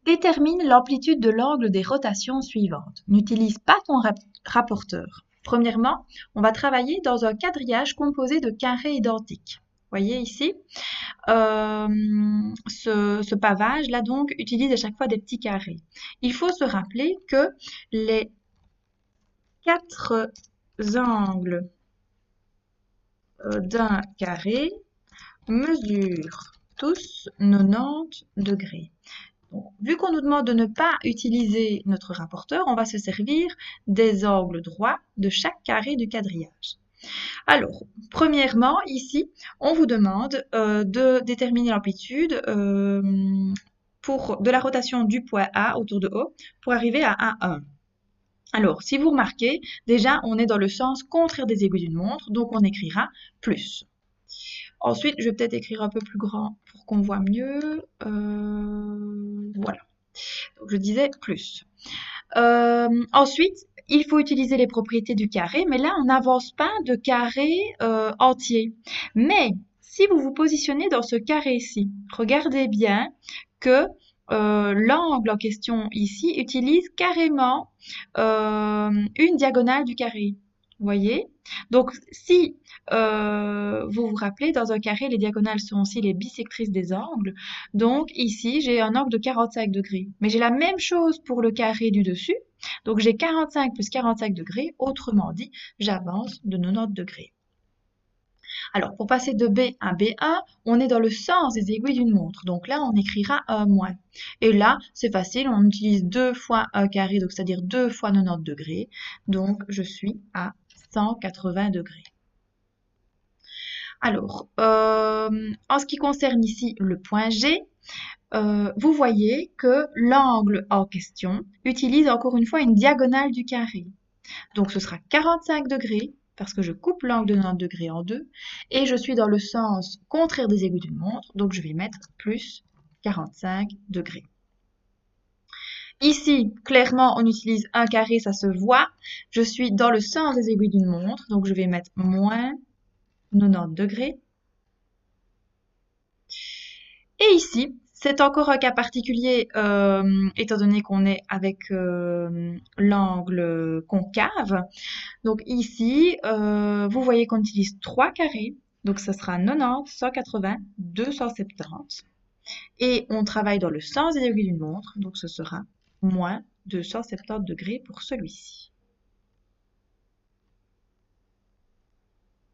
Détermine l'amplitude de l'angle des rotations suivantes. N'utilise pas ton rapporteur. Premièrement, on va travailler dans un quadrillage composé de carrés identiques. Voyez ici, ce pavage-là donc utilise à chaque fois des petits carrés. Il faut se rappeler que les 4 angles d'un carré mesurent tous 90 degrés. Donc, vu qu'on nous demande de ne pas utiliser notre rapporteur, on va se servir des angles droits de chaque carré du quadrillage. Alors, premièrement, ici, on vous demande de déterminer l'amplitude de la rotation du point A autour de O pour arriver à A1. Alors, si vous remarquez, déjà, on est dans le sens contraire des aiguilles d'une montre, donc on écrira plus. Ensuite, je vais peut-être écrire un peu plus grand pour qu'on voit mieux. Voilà. Donc, je disais plus. Ensuite, il faut utiliser les propriétés du carré, mais là, on n'avance pas de carré entier. Mais si vous vous positionnez dans ce carré-ci, regardez bien que l'angle en question ici utilise carrément une diagonale du carré. Vous voyez? Donc, si vous vous rappelez, dans un carré, les diagonales sont aussi les bisectrices des angles. Donc, ici, j'ai un angle de 45 degrés. Mais j'ai la même chose pour le carré du dessus. Donc, j'ai 45 plus 45 degrés. Autrement dit, j'avance de 90 degrés. Alors, pour passer de B à B1, on est dans le sens des aiguilles d'une montre. Donc là, on écrira un moins. Et là, c'est facile, on utilise 2 fois un carré, donc c'est-à-dire 2 fois 90 degrés. Donc, je suis à 180 degrés. Alors, en ce qui concerne ici le point G, vous voyez que l'angle en question utilise encore une fois une diagonale du carré. Donc, ce sera 45 degrés parce que je coupe l'angle de 90 degrés en deux et je suis dans le sens contraire des aiguilles d'une montre, donc je vais mettre plus 45 degrés. Ici, clairement, on utilise un carré, ça se voit. Je suis dans le sens des aiguilles d'une montre, donc je vais mettre moins 90 degrés. Et ici, c'est encore un cas particulier, étant donné qu'on est avec l'angle concave. Donc ici, vous voyez qu'on utilise 3 carrés. Donc ça sera 90, 180, 270. Et on travaille dans le sens des aiguilles d'une montre. Donc ce sera moins 270 degrés pour celui-ci.